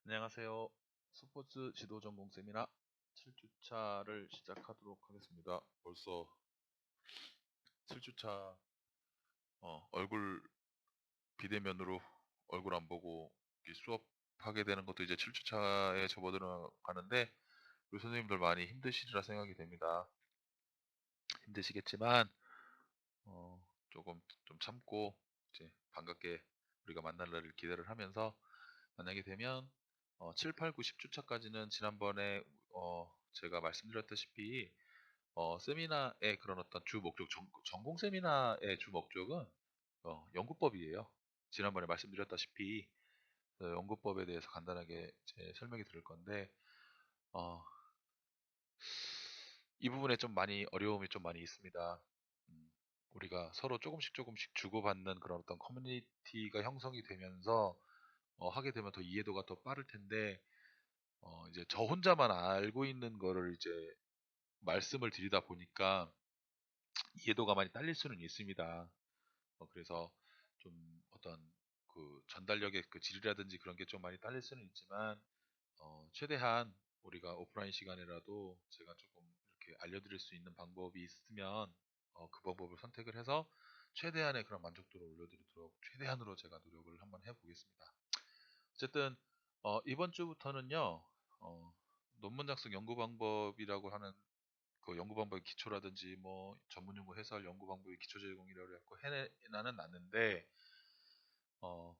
안녕하세요. 스포츠 지도 전공 세미나 7주차를 시작하도록 하겠습니다. 벌써 7주차 얼굴 비대면으로 얼굴 안 보고 이 수업하게 되는 것도 이제 7주차에 접어들어가는데 우리 선생님들 많이 힘드시리라 생각이 됩니다. 힘드시겠지만 조금 좀 참고 이제 반갑게 우리가 만날 날을 기대를 하면서 만나게 되면 7, 8, 9, 10주차까지는 지난번에 제가 말씀드렸다시피 세미나의 그런 어떤 주 목적, 전공 세미나의 주 목적은 연구법이에요. 지난번에 말씀드렸다시피 연구법에 대해서 간단하게 제 설명이 드릴 건데 어, 이 부분에 좀 많이 어려움이 좀 많이 있습니다. 음, 우리가 서로 조금씩 조금씩 주고받는 그런 어떤 커뮤니티가 형성이 되면서 하게 되면 더 이해도가 더 빠를 텐데 이제 저 혼자만 알고 있는 거를 이제 말씀을 드리다 보니까 이해도가 많이 딸릴 수는 있습니다. 그래서 좀 어떤 그 전달력의 그 질이라든지 그런 게 좀 많이 딸릴 수는 있지만 최대한 우리가 오프라인 시간이라도 제가 조금 이렇게 알려드릴 수 있는 방법이 있으면 그 방법을 선택을 해서 최대한의 그런 만족도를 올려드리도록 최대한으로 제가 노력을 한번 해보겠습니다. 어쨌든 이번 주부터는요 논문 작성 연구 방법이라고 하는 그 연구 방법의 기초라든지 뭐 전문 용어 해설 연구 방법의 기초 제공이라고 해갖고 해나는 났는데 어,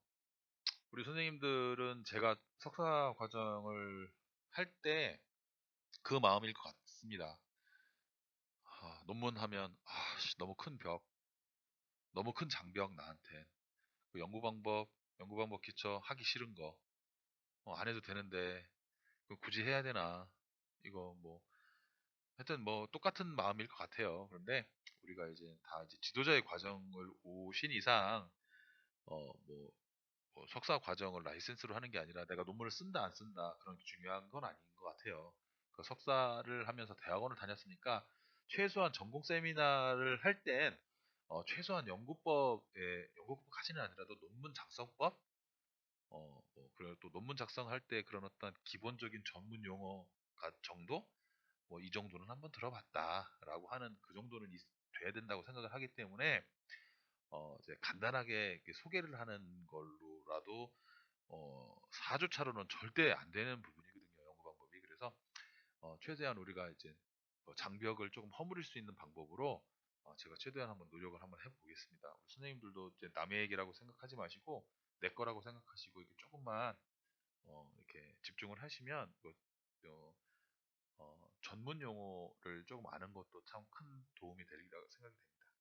우리 선생님들은 제가 석사 과정을 할 때 그 마음일 것 같습니다. 논문 하면 너무 큰 벽, 너무 큰 장벽 나한테 그 연구 방법 기초 하기 싫은 거 안 해도 되는데 그거 굳이 해야 되나 이거 뭐 하여튼 뭐 똑같은 마음일 것 같아요. 그런데 우리가 이제 다 이제 지도자의 과정을 오신 이상 뭐 석사 과정을 라이센스로 하는 게 아니라 내가 논문을 쓴다 안 쓴다 그런 게 중요한 건 아닌 것 같아요. 그 석사를 하면서 대학원을 다녔으니까 최소한 전공 세미나를 할 땐 최소한 연구법까지는 아니라도 논문 작성법 그리고 또 논문 작성할 때 그런 어떤 기본적인 전문 용어 정도 뭐 이 정도는 한번 들어봤다라고 하는 그 정도는 돼야 된다고 생각을 하기 때문에 이제 간단하게 이렇게 소개를 하는 걸로라도 4주차로는 절대 안 되는 부분이거든요. 연구 방법이. 그래서 최대한 우리가 이제 장벽을 조금 허물일 수 있는 방법으로 제가 최대한 한번 노력을 한번 해보겠습니다. 우리 선생님들도 이제 남의 얘기라고 생각하지 마시고 내 거라고 생각하시고 이렇게 조금만 이렇게 집중을 하시면 전문 용어를 조금 아는 것도 참 큰 도움이 되리라고 생각이 됩니다.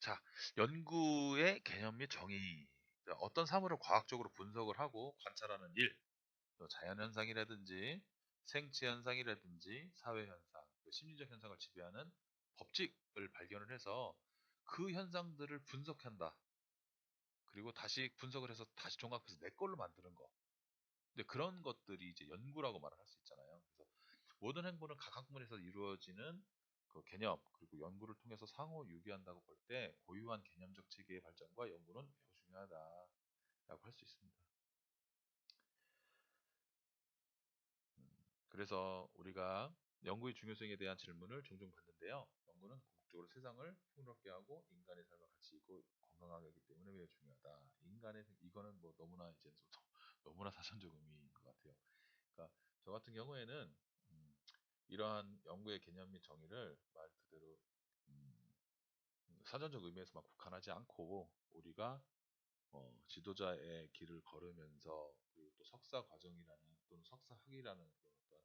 자, 연구의 개념 및 정의. 자, 어떤 사물을 과학적으로 분석을 하고 관찰하는 일, 또 자연현상이라든지 생체현상이라든지 사회현상, 그 심리적 현상을 지배하는 법칙을 발견을 해서 그 현상들을 분석한다. 그리고 다시 분석을 해서 다시 종합해서 내 걸로 만드는 거. 근데 그런 것들이 이제 연구라고 말을 할 수 있잖아요. 그래서 모든 행보는 각 학문에서 이루어지는 그 개념 그리고 연구를 통해서 상호 유기한다고 볼 때 고유한 개념적 체계의 발전과 연구는 매우 중요하다라고 할 수 있습니다. 그래서 우리가 연구의 중요성에 대한 질문을 종종 받는데요. 연구는 궁극적으로 세상을 풍요롭게 하고 인간의 삶을 가치 있고 건강하게 하기 때문에 매우 중요하다. 이거는 뭐 너무나 이제 너무나 사전적 의미인 것 같아요. 그러니까 저 같은 경우에는 음, 이러한 연구의 개념 및 정의를 말 그대로 음, 사전적 의미에서만 국한하지 않고 우리가 지도자의 길을 걸으면서 그리고 또 석사 과정이라는 또는 석사 학위라는 그런 어떤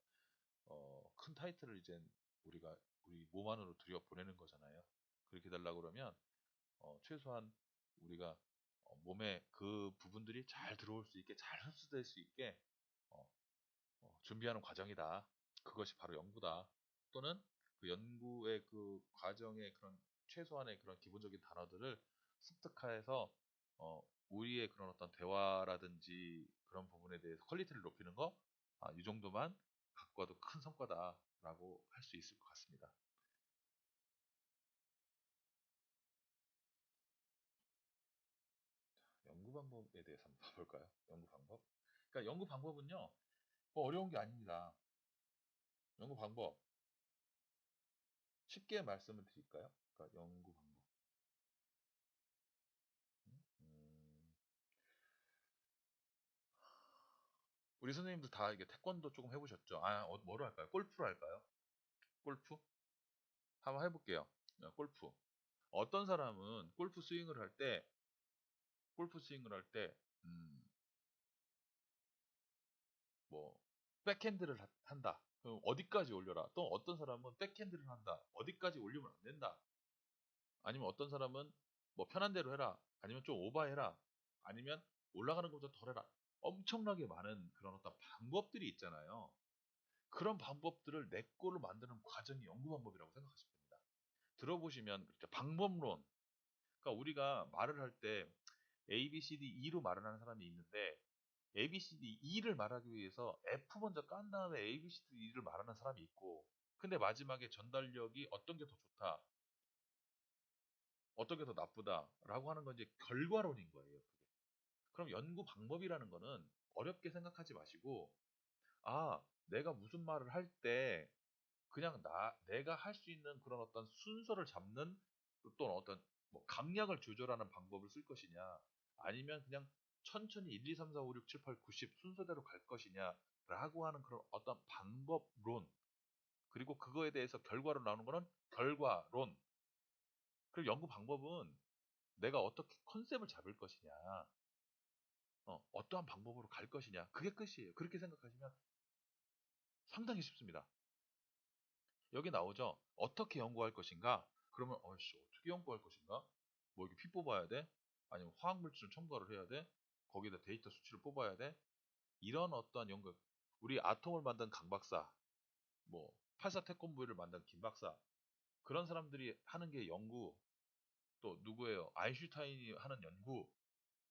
큰 타이틀을 이제 우리가 우리 몸 안으로 들여 보내는 거잖아요. 그렇게 되려고 그러면 최소한 우리가 몸에 그 부분들이 잘 들어올 수 있게 잘 흡수될 수 있게 어, 준비하는 과정이다. 그것이 바로 연구다. 또는 그 연구의 그 과정의 그런 최소한의 그런 기본적인 단어들을 습득해서 우리의 그런 어떤 대화라든지 그런 부분에 대해서 퀄리티를 높이는 거, 이 정도만 갖고 와도 큰 성과다라고 할 수 있을 것 같습니다. 방법에 대해서 한번 봐볼까요? 연구 방법. 그러니까 연구 방법은요, 뭐 어려운 게 아닙니다. 연구 방법 쉽게 말씀을 드릴까요? 그러니까 연구 방법. 음, 우리 선생님들 다 이게 태권도 조금 해보셨죠? 뭐로 할까요? 골프로 할까요? 골프? 한번 해볼게요. 골프. 어떤 사람은 골프 스윙을 할 때, 음, 뭐, 백핸드를 한다. 그럼 어디까지 올려라. 또 어떤 사람은 백핸드를 한다. 어디까지 올리면 안 된다. 아니면 어떤 사람은 뭐 편한 대로 해라. 아니면 좀 오버해라. 아니면 올라가는 것보다 덜 해라. 엄청나게 많은 그런 어떤 방법들이 있잖아요. 그런 방법들을 내 거로 만드는 과정이 연구 방법이라고 생각하시면 됩니다. 들어보시면 그렇죠. 방법론. 그러니까 우리가 말을 할 때 A, B, C, D, E로 말을 하는 사람이 있는데 A, B, C, D, E를 말하기 위해서 F 먼저 깐 다음에 A, B, C, D, E를 말하는 사람이 있고 근데 마지막에 전달력이 어떤 게 더 좋다, 어떤 게 더 나쁘다라고 하는 건 이제 결과론인 거예요. 그럼 연구 방법이라는 거는 어렵게 생각하지 마시고 내가 무슨 말을 할 때 그냥 내가 할 수 있는 그런 어떤 순서를 잡는 또는 어떤 뭐 강약을 조절하는 방법을 쓸 것이냐 아니면 그냥 천천히 1, 2, 3, 4, 5, 6, 7, 8, 90 순서대로 갈 것이냐라고 하는 그런 어떤 방법론 그리고 그거에 대해서 결과로 나오는 거는 결과론 그리고 연구 방법은 내가 어떻게 컨셉을 잡을 것이냐 어떠한 방법으로 갈 것이냐 그게 끝이에요. 그렇게 생각하시면 상당히 쉽습니다. 여기 나오죠. 어떻게 연구할 것인가? 그러면 어이씨 어떻게 연구할 것인가? 뭐 이렇게 피 뽑아야 돼? 아니면 화학물질을 첨가를 해야 돼? 거기다 데이터 수치를 뽑아야 돼? 이런 어떠한 연구 우리 아톰을 만든 강 박사 뭐 84 태권부를 만든 김 박사 그런 사람들이 하는 게 연구 또 누구예요? 아인슈타인이 하는 연구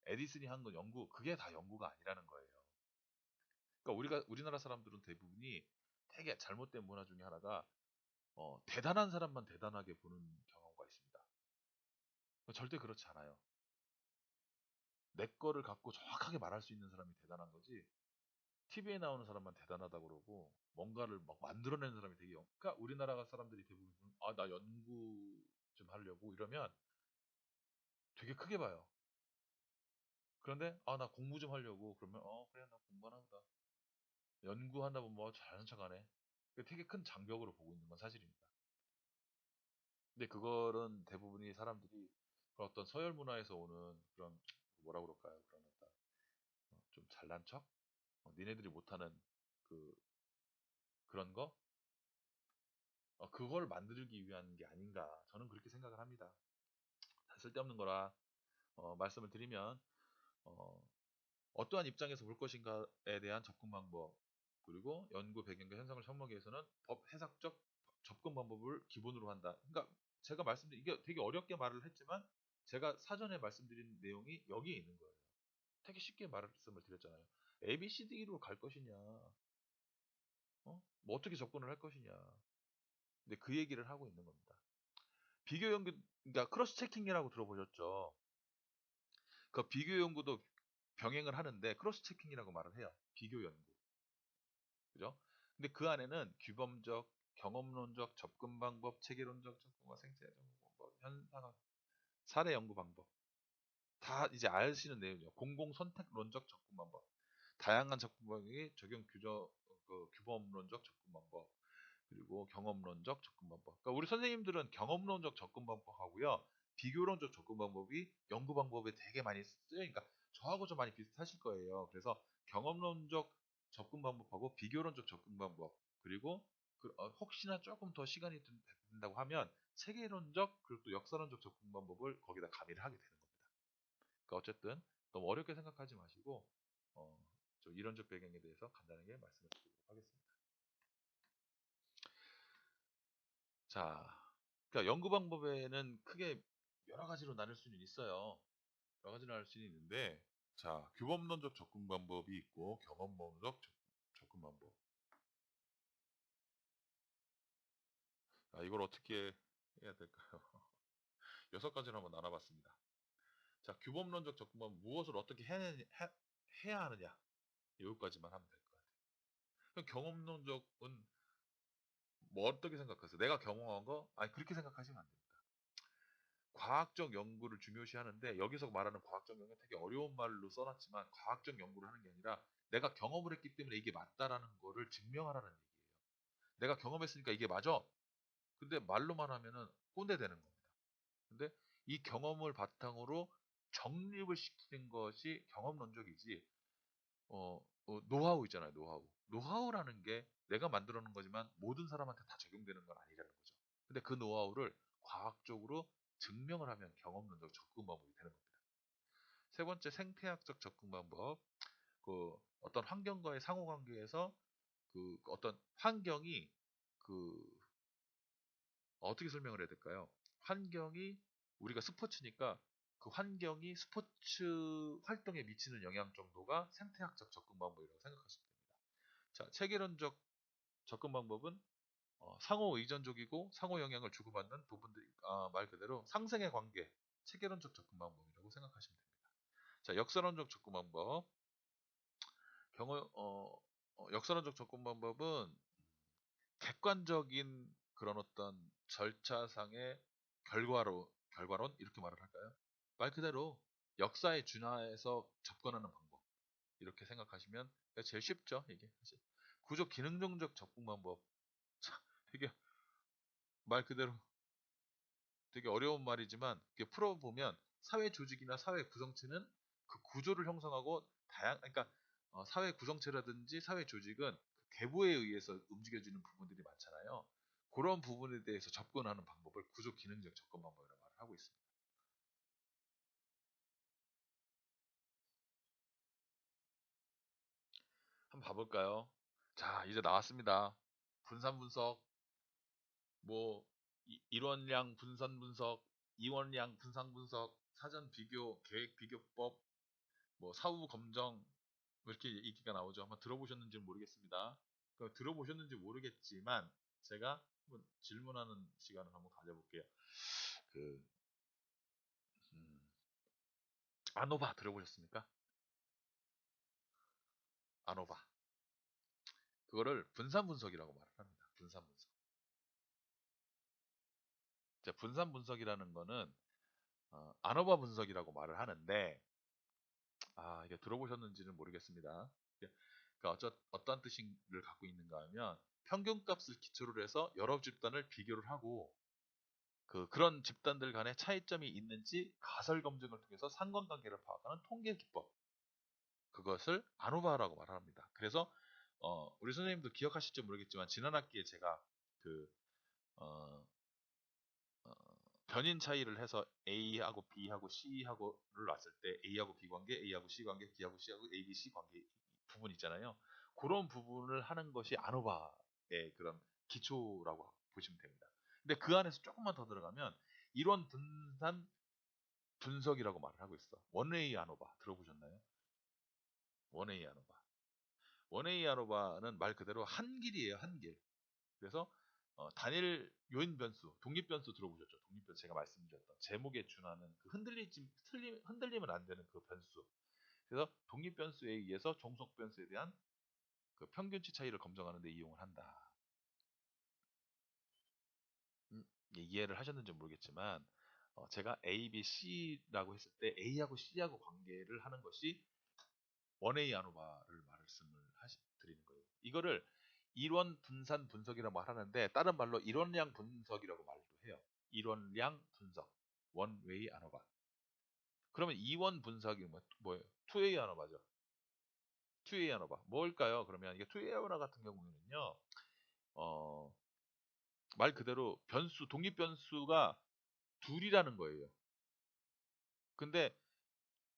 에디슨이 하는 건 연구 그게 다 연구가 아니라는 거예요. 그러니까 우리나라 사람들은 대부분이 되게 잘못된 문화 중에 하나가 대단한 사람만 대단하게 보는 경우가 있습니다. 절대 그렇지 않아요. 내 거를 갖고 정확하게 말할 수 있는 사람이 대단한 거지. TV에 나오는 사람만 대단하다고 그러고 뭔가를 막 만들어내는 사람이 되게 그러니까 우리나라 사람들이 대부분 나 연구 좀 하려고 이러면 되게 크게 봐요. 그런데 나 공부 좀 하려고 그러면 그래 나 공부하나 보다. 연구하다 보면 뭐 잘하는 척하네. 되게 큰 장벽으로 보고 있는 건 사실입니다. 근데 그거는 대부분이 사람들이 그런 어떤 서열 문화에서 오는 그런 뭐라 그럴까요? 그런 어떤 좀 잘난 척? 니네들이 못하는 그 그런 거? 그걸 만들기 위한 게 아닌가 저는 그렇게 생각을 합니다. 다 쓸데없는 거라 말씀을 드리면 어, 어떠한 입장에서 볼 것인가에 대한 접근 방법 그리고 연구 배경과 현상을 접목하기 위해서는 법 해석적 접근 방법을 기본으로 한다. 그러니까 제가 말씀드린 이게 되게 어렵게 말을 했지만 제가 사전에 말씀드린 내용이 여기에 있는 거예요. 되게 쉽게 말씀을 드렸잖아요. A, B, C, D로 갈 것이냐, 뭐 어떻게 접근을 할 것이냐. 근데 그 얘기를 하고 있는 겁니다. 비교 연구, 그러니까 크로스 체킹이라고 들어보셨죠? 그 비교 연구도 병행을 하는데 크로스 체킹이라고 말을 해요. 비교 연구. 그죠? 근데 그 안에는 규범적, 경험론적, 접근 방법, 체계론적 접근과 생체 뭐 현상, 사례 연구 방법 다 이제 아시는 내용이죠. 공공 선택론적 접근 방법, 다양한 접근 방법이 적용 규범론적 접근 방법, 그리고 경험론적 접근 방법. 그러니까 우리 선생님들은 경험론적 접근 방법하고요, 비교론적 접근 방법이 연구 방법에 되게 많이 쓰여니까 저하고 좀 많이 비슷하실 거예요. 그래서 경험론적 접근 방법하고 비교론적 접근 방법 그리고 혹시나 조금 더 시간이 된다고 하면 체계론적 그리고 또 역사론적 접근 방법을 거기다 가미를 하게 되는 겁니다. 그러니까 어쨌든 너무 어렵게 생각하지 마시고 어, 좀 이론적 배경에 대해서 간단하게 말씀을 드리도록 하겠습니다. 자, 그러니까 연구 방법에는 크게 여러 가지로 나눌 수는 있어요. 여러 가지로 나눌 수는 있는데, 자, 규범론적 접근 방법이 있고 경험론적 접근 방법. 이걸 어떻게 해야 될까요? 6가지로 한번 나눠봤습니다. 자, 규범론적 접근법은 무엇을 어떻게 해야 하느냐, 여기까지만 하면 될 것 같아요. 그럼 경험론적은 뭐 어떻게 생각하세요? 내가 경험한 거? 아니, 그렇게 생각하시면 안 됩니다. 과학적 연구를 중요시하는데, 여기서 말하는 과학적 연구는 되게 어려운 말로 써놨지만, 과학적 연구를 하는 게 아니라 내가 경험을 했기 때문에 이게 맞다라는 거를 증명하라는 얘기예요. 내가 경험했으니까 이게 맞아. 근데 말로만 하면은 꼰대 되는 겁니다. 근데 이 경험을 바탕으로 정립을 시키는 것이 경험론적이지, 노하우 있잖아요, 노하우. 노하우라는 게 내가 만들어 놓은 거지만 모든 사람한테 다 적용되는 건 아니라는 거죠. 근데 그 노하우를 과학적으로 증명을 하면 경험론적 접근 방법이 되는 겁니다. 세 번째, 생태학적 접근 방법. 그 어떤 환경과의 상호관계에서 그 어떤 환경이 그 어떻게 설명을 해야 될까요? 환경이, 우리가 스포츠니까 그 환경이 스포츠 활동에 미치는 영향 정도가 생태학적 접근 방법이라고 생각하시면 됩니다. 자, 체계론적 접근 방법은 상호 의존적이고 상호 영향을 주고받는 부분들이, 말 그대로 상생의 관계, 체계론적 접근 방법이라고 생각하시면 됩니다. 자, 역설론적 접근 방법. 역설론적 접근 방법은 객관적인 그런 어떤 절차상의 결과론 이렇게 말을 할까요? 말 그대로 역사에 준하해서 접근하는 방법, 이렇게 생각하시면 제일 쉽죠, 이게 사실. 구조 기능론적 접근 방법. 참, 되게 말 그대로 되게 어려운 말이지만, 이게 풀어보면 사회 조직이나 사회 구성체는 그 구조를 형성하고 그러니까 사회 구성체라든지 사회 조직은 그 계보에 의해서 움직여지는 부분들이 많잖아요. 그런 부분에 대해서 접근하는 방법을 구조 기능적 접근 방법이라고 말을 하고 있습니다. 한번 봐볼까요? 자, 이제 나왔습니다. 분산 분석, 뭐 일원량 분산 분석, 이원량 분산 분석, 사전 비교, 계획 비교법, 뭐 사후 검정, 뭐 이렇게 얘기가 나오죠. 한번 들어보셨는지 모르겠습니다. 들어보셨는지 모르겠지만 제가 한번 질문하는 시간을 한번 가져볼게요. 그 음, 아노바 들어보셨습니까? 아노바. 그거를 분산 분석이라고 말을 합니다. 분산 분석. 자, 분산 분석이라는 거는 아노바 분석이라고 말을 하는데, 이게 들어보셨는지는 모르겠습니다. 그러니까 어떤 뜻을 갖고 있는가 하면, 평균값을 기초로 해서 여러 집단을 비교를 하고 그런 집단들 간의 차이점이 있는지 가설 검증을 통해서 상관관계를 파악하는 통계 기법, 그것을 아노바라고 말합니다. 그래서 우리 선생님도 기억하실지 모르겠지만 지난 학기에 제가 그 어, 어, 변인 차이를 해서 A하고 B하고 C하고를 놨을 때 A하고 B 관계, A하고 C 관계, B하고 C하고 A, B, C 관계 부분 있잖아요. 그런 부분을 하는 것이 아노바의 그런 기초라고 보시면 됩니다. 근데 그 안에서 조금만 더 들어가면 이론 분산 분석이라고 말을 하고 있어. 원웨이 아노바 들어보셨나요? 원웨이 아노바. 원웨이 아노바는 말 그대로 한 길이에요, 한 길. 그래서 단일 요인 변수, 독립 변수 들어보셨죠? 독립 변수, 제가 말씀드렸던 제목에 준하는 그 흔들리면 안 되는 그 변수. 그래서 독립 변수에 의해서 종속 변수에 대한 그 평균치 차이를 검증하는 데 이용을 한다. 이해를 하셨는지 모르겠지만 제가 A, B, C라고 했을 때 A하고 C하고 관계를 하는 것이 원웨이 아노바를 말씀을 드리는 거예요. 이거를 일원 분산 분석이라고 말하는데, 다른 말로 일원량 분석이라고 말도 해요. 일원량 분석, 원웨이 아노바. 그러면 이원 분석이 뭐예요? 투웨이 아노바죠. 투웨이 아노바. 뭘까요? 그러면 이게 투웨이 아노바 같은 경우에는요, 어, 말 그대로 변수, 독립 변수가 둘이라는 거예요. 근데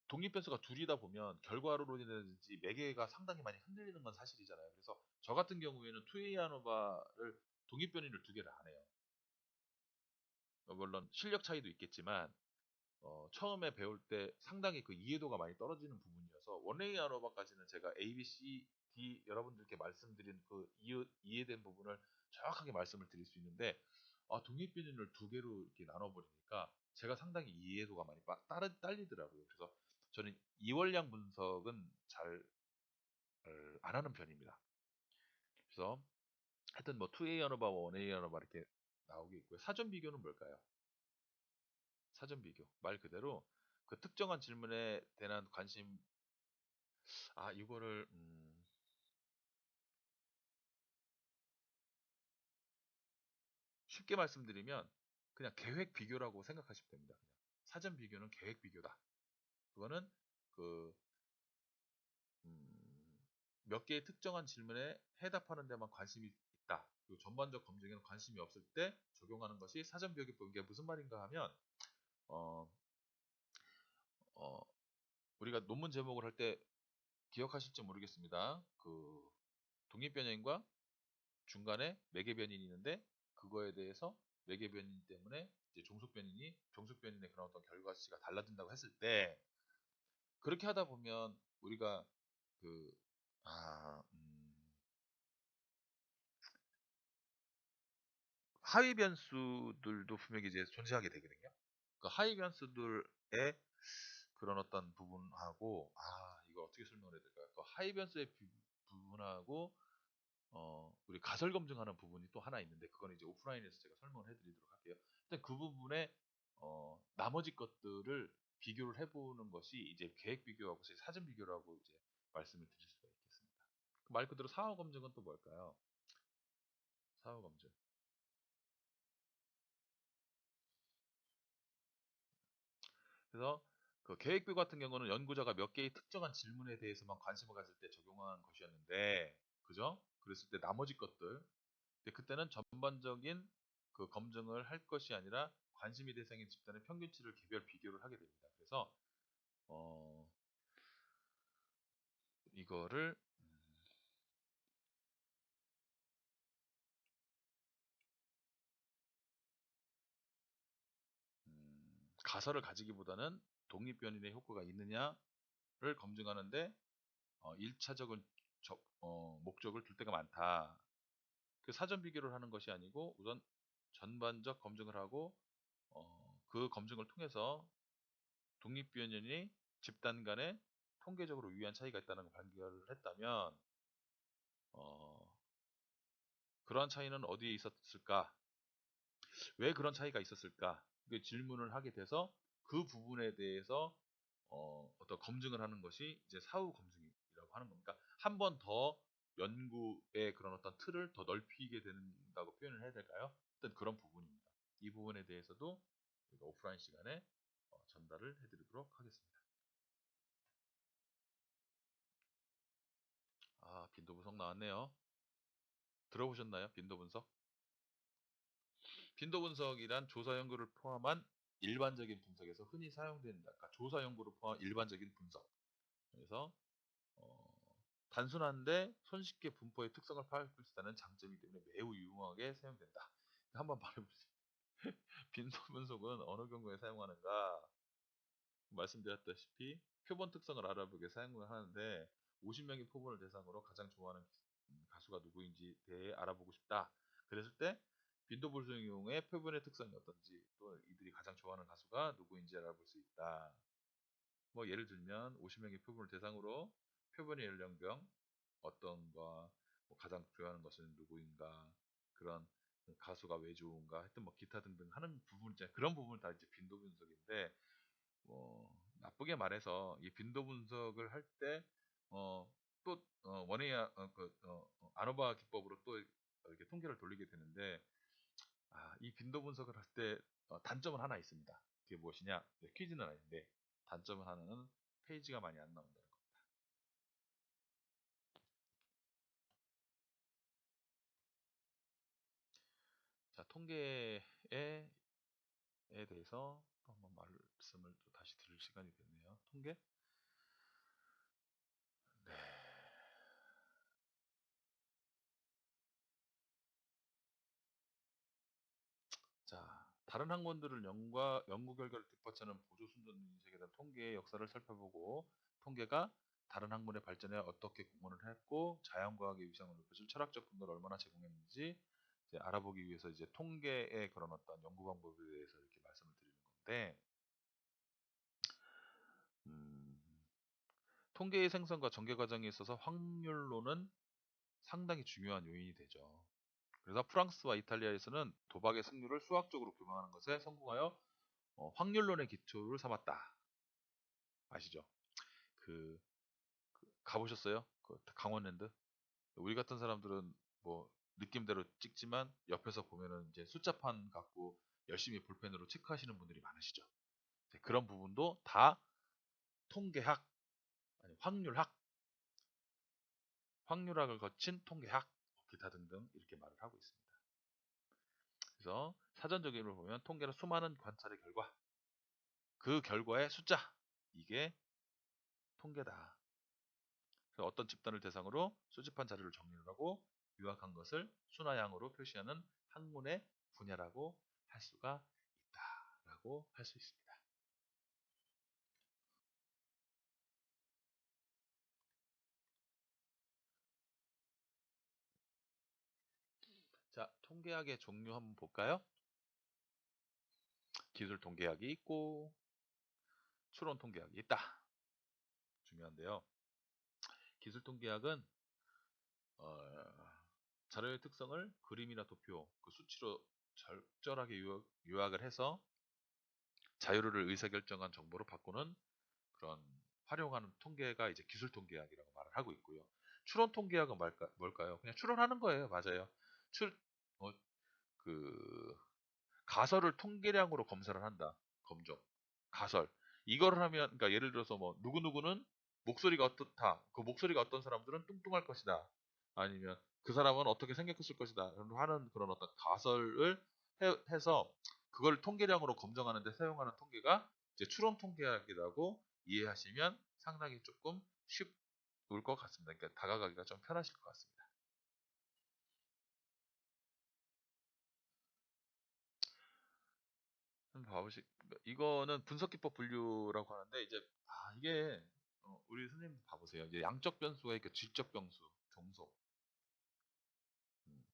독립 변수가 둘이다 보면 결과로라든지 매개가 상당히 많이 흔들리는 건 사실이잖아요. 그래서 저 같은 경우에는 투웨이 아노바를 독립 변이를 두 개를 안 해요. 물론 실력 차이도 있겠지만 처음에 배울 때 상당히 그 이해도가 많이 떨어지는 부분이어서 원웨이 아노바까지는 제가 A, B, C, D 여러분들께 말씀드린 그 이해된 부분을 정확하게 말씀을 드릴 수 있는데, 독립 변이를 두 개로 이렇게 나눠버리니까 제가 상당히 이해도가 많이 딸리더라고요. 그래서 저는 이월량 분석은 잘 안 하는 편입니다. 그래서 하여튼 뭐 2A 언어바, 1A 언어바 이렇게 나오게 있고요. 사전 비교는 뭘까요? 사전 비교. 말 그대로 그 특정한 질문에 대한 관심, 이거를 쉽게 말씀드리면 그냥 계획 비교라고 생각하시면 됩니다. 그냥. 사전 비교는 계획 비교다. 그거는 그 몇 개의 특정한 질문에 해답하는 데만 관심이 있다. 그리고 전반적 검증에는 관심이 없을 때 적용하는 것이 사전 비교법. 이게 무슨 말인가 하면 어, 어, 우리가 논문 제목을 할 때 기억하실지 모르겠습니다. 그 독립변형과 중간에 매개변인이 있는데 그거에 대해서 매개변인 때문에 이제 종속변인의 그런 어떤 결과치가 달라진다고 했을 때 그렇게 하다 보면 우리가 그 아, 하위 변수들도 분명히 이제 존재하게 되거든요. 그 하위 변수들의 그런 어떤 부분하고 이거 어떻게 설명을 해야 될까요? 그 하위 변수의 부분하고 우리 가설 검증하는 부분이 또 하나 있는데 그건 이제 오프라인에서 제가 설명을 해드리도록 할게요. 일단 그 부분에 나머지 것들을 비교를 해보는 것이 이제 계획 비교하고 사전 비교라고 이제 말씀을 드릴 수가 있겠습니다. 말 그대로 사후 검증은 또 뭘까요? 사후 검증. 그래서 그 계획표 같은 경우는 연구자가 몇 개의 특정한 질문에 대해서만 관심을 가질 때 적용한 것이었는데, 그죠? 그랬을 때 나머지 것들, 근데 그때는 전반적인 그 검증을 할 것이 아니라 관심이 대상인 집단의 평균치를 개별 비교를 하게 됩니다. 그래서 어, 이거를 가설을 가지기보다는 독립변인의 효과가 있느냐를 검증하는데 1차적인 목적을 둘 때가 많다. 그 사전 비교를 하는 것이 아니고 우선 전반적 검증을 하고 그 검증을 통해서 독립변연이 집단 간에 통계적으로 유의한 차이가 있다는 걸 발견을 했다면 어, 그러한 차이는 어디에 있었을까? 왜 그런 차이가 있었을까? 그 질문을 하게 돼서 그 부분에 대해서 어떤 검증을 하는 것이 이제 사후 검증이라고 하는 겁니다. 한 번 더 연구의 그런 어떤 틀을 더 넓히게 된다고 표현을 해야 될까요? 어떤 그런 부분입니다. 이 부분에 대해서도 우리가 오프라인 시간에 전달을 해드리도록 하겠습니다. 빈도 분석 나왔네요. 들어보셨나요? 빈도 분석? 빈도 분석이란 조사 연구를 포함한 일반적인 분석에서 흔히 사용된다. 그러니까 조사 연구를 포함한 일반적인 분석. 그래서 어, 단순한데 손쉽게 분포의 특성을 파악할 수 있다는 장점이기 때문에 매우 유용하게 사용된다. 한번 말해보세요. 빈도 분석은 어느 경우에 사용하는가? 말씀드렸다시피 표본 특성을 알아보게 사용을 하는데 50명의 표본을 대상으로 가장 좋아하는 가수가 누구인지 대해 알아보고 싶다. 그랬을 때 빈도 분석용의 표본의 특성이 어떤지 또 이들이 가장 좋아하는 가수가 누구인지 알아볼 수 있다. 뭐 예를 들면 50명의 표본을 대상으로 표본의 연령별 어떤가 뭐 가장 좋아하는 것은 누구인가 그런 가수가 왜 좋은가 하여튼 뭐 기타 등등 하는 부분 있잖아요. 그런 부분을 다 이제 빈도 분석인데 뭐 나쁘게 말해서 이 빈도 분석을 할 때 또 원웨이 아노바 기법으로 또 이렇게 통계를 돌리게 되는데 이 빈도 분석을 할 때 단점은 하나 있습니다. 그게 무엇이냐? 퀴즈는 아닌데 단점은 하나는 페이지가 많이 안 나온다는 거. 자, 통계에 대해서 또 한번 말씀을 또 다시 들을 시간이 됐네요. 통계? 네. 자, 다른 학문들을 연구 결과를 뒷받침하는 보조 순전 인식에 대한 통계의 역사를 살펴보고 통계가 다른 학문의 발전에 어떻게 공헌을 했고 자연과학의 위상을 높여줄 철학적 근거를 얼마나 제공했는지 이제 알아보기 위해서 이제 통계의 그런 어떤 연구 방법에 대해서 이렇게 말씀을 드리는 겁니다. 건데, 음, 통계의 생성과 전개 과정에 있어서 확률론은 상당히 중요한 요인이 되죠. 그래서 프랑스와 이탈리아에서는 도박의 승률을 수학적으로 규명하는 것에 성공하여 확률론의 기초를 삼았다. 아시죠? 그, 가보셨어요? 그 강원랜드? 우리 같은 사람들은 뭐 느낌대로 찍지만 옆에서 보면은 이제 숫자판 갖고 열심히 볼펜으로 체크하시는 분들이 많으시죠. 이제 그런 부분도 다 통계학, 아니 확률학을 거친 통계학, 기타 등등 이렇게 말을 하고 있습니다. 그래서 사전적으로 보면 통계는 수많은 관찰의 결과, 그 결과의 숫자, 이게 통계다. 그래서 어떤 집단을 대상으로 수집한 자료를 정리를 하고 요약한 것을 순화양으로 표시하는 학문의 분야라고 할 수가 있다라고 할 수 있습니다. 자, 통계학의 종류 한번 볼까요? 기술 통계학이 있고 추론 통계학이 있다. 중요한데요. 기술 통계학은 자료의 특성을 그림이나 도표, 그 수치로 적절하게 요약을 해서 자료를 의사결정한 정보로 바꾸는 그런 활용하는 통계가 이제 기술 통계학이라고 말을 하고 있고요. 추론 통계학은 뭘까요? 그냥 추론하는 거예요. 맞아요. 출, 어, 그 가설을 통계량으로 검사를 한다. 검정. 가설. 이거를 하면, 그러니까 예를 들어서 뭐 누구누구는 목소리가 어떻다. 그 목소리가 어떤 사람들은 뚱뚱할 것이다. 아니면 그 사람은 어떻게 생각했을 것이다. 하는 그런 어떤 가설을 해서 그걸 통계량으로 검증하는데 사용하는 통계가 이제 추론 통계학이라고 이해하시면 상당히 조금 쉽을 것 같습니다. 그러니까 다가가기가 좀 편하실 것 같습니다. 한번 봐보시. 이거는 분석기법 분류라고 하는데 이제 이게 우리 선생님 봐보세요. 이제 양적 변수가 있고 질적 변수, 종속. 음,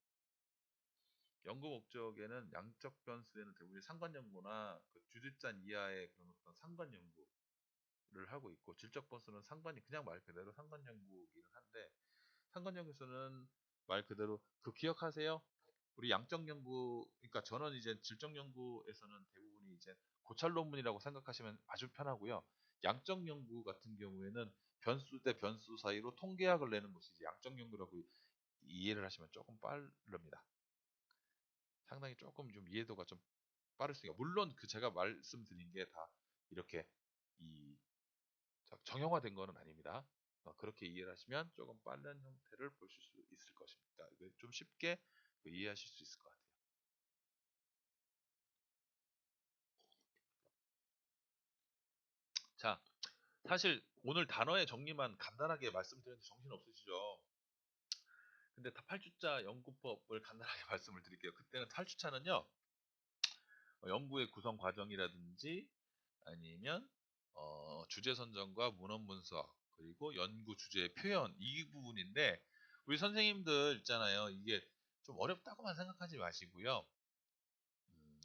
연구 목적에는 양적 변수에는 대부분 상관 연구나 그 주집단 이하의 그런 어떤 상관 연구를 하고 있고 질적 변수는 상관이 그냥 말 그대로 상관 연구이긴 한데 상관 연구에서는 말 그대로 그 기억하세요? 우리 양적 연구, 그러니까 저는 이제 질적 연구에서는 대부분이 이제 고찰 논문이라고 생각하시면 아주 편하고요. 양적 연구 같은 경우에는 변수 대 변수 사이로 통계학을 내는 것이 이제 양적 연구라고 이해를 하시면 조금 빠릅니다. 상당히 조금 좀 이해도가 좀 빠를 수 있어요. 물론 그 제가 말씀드린 게 다 이렇게 이 정형화된 거는 아닙니다. 그렇게 이해를 하시면 조금 빠른 형태를 보실 수 있을 것입니다. 이거 좀 쉽게 이해하실 수 있을 것 같아요. 자, 사실 오늘 단어의 정리만 간단하게 말씀드렸는데 정신 없으시죠? 근데 다 8주자 연구법을 간단하게 말씀을 드릴게요. 그때는 8주차는요, 연구의 구성 과정이라든지 아니면 주제 선정과 문헌 분석 그리고 연구 주제의 표현 이 부분인데 우리 선생님들 있잖아요. 이게 좀 어렵다고만 생각하지 마시고요.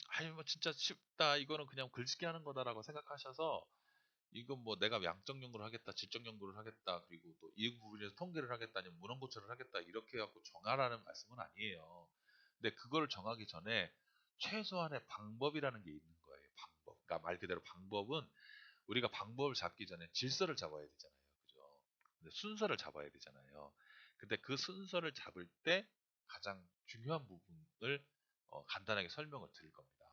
아니 뭐 진짜 쉽다 이거는 그냥 글짓기 하는 거다라고 생각하셔서 이건 뭐 내가 양적 연구를 하겠다, 질적 연구를 하겠다, 그리고 또 이 부분에서 통계를 하겠다, 아니면 문헌 고찰을 하겠다 이렇게 해갖고 정하라는 말씀은 아니에요. 근데 그걸 정하기 전에 최소한의 방법이라는 게 있는 거예요. 방법. 그러니까 말 그대로 방법은 우리가 방법을 잡기 전에 질서를 잡아야 되잖아요. 그죠? 근데 순서를 잡아야 되잖아요. 근데 그 순서를 잡을 때 가장 중요한 부분을 간단하게 설명을 드릴 겁니다.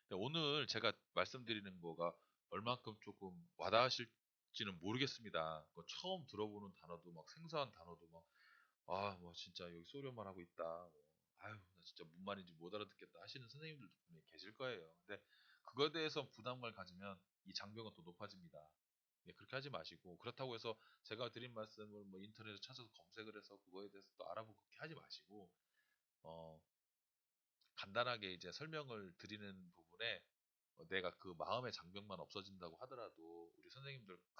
근데 오늘 제가 말씀드리는 거가 얼만큼 조금 와닿으실지는 모르겠습니다. 처음 들어보는 단어도 막 생소한 단어도 막, 뭐 진짜 여기 소리만 하고 있다. 아유, 나 진짜 뭔 말인지 못 알아듣겠다 하시는 선생님들도 분명히 계실 거예요. 근데 그거에 대해서 부담감을 가지면 이 장벽은 또 높아집니다. 예, 그렇게 하지 마시고 그렇다고 해서 제가 드린 말씀을 뭐 인터넷에 찾아서 검색을 해서 그거에 대해서 또 알아보고 그렇게 하지 마시고 어, 간단하게 이제 설명을 드리는 부분에 내가 그 마음의 장벽만 없어진다고 하더라도 우리 선생님들 그러니까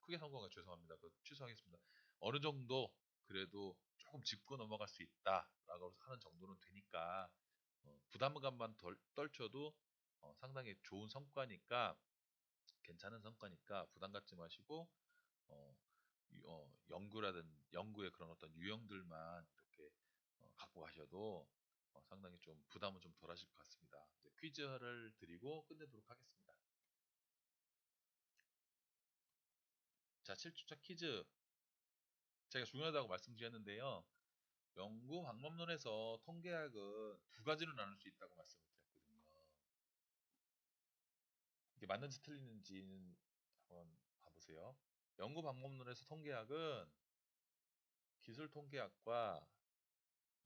크게 성공하 죄송합니다. 그 취소하겠습니다. 어느 정도 그래도 조금 짚고 넘어갈 수 있다라고 하는 정도는 되니까 부담감만 덜 떨쳐도 상당히 좋은 성과니까 괜찮은 성과니까 부담 갖지 마시고 어, 연구의 그런 어떤 유형들만 이렇게 갖고 가셔도 상당히 좀 부담은 좀 덜하실 것 같습니다. 이제 퀴즈를 드리고 끝내도록 하겠습니다. 자, 7주차 퀴즈. 제가 중요하다고 말씀드렸는데요. 연구 방법론에서 통계학은 두 가지로 나눌 수 있다고 말씀을 드렸거든요. 이게 맞는지 틀리는지는 한번 봐보세요. 연구 방법론에서 통계학은 기술 통계학과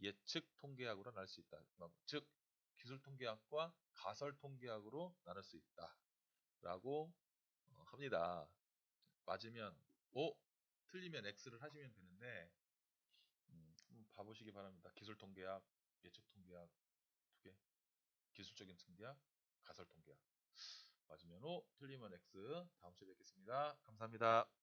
예측 통계학으로 나눌 수 있다. 즉, 기술 통계학과 가설 통계학으로 나눌 수 있다라고 합니다. 맞으면 O, 틀리면 X를 하시면 되는데 한번 봐보시기 바랍니다. 기술 통계학, 예측 통계학 두 개, 기술적인 통계학, 가설 통계학. 맞으면 O, 틀리면 X. 다음 주에 뵙겠습니다. 감사합니다.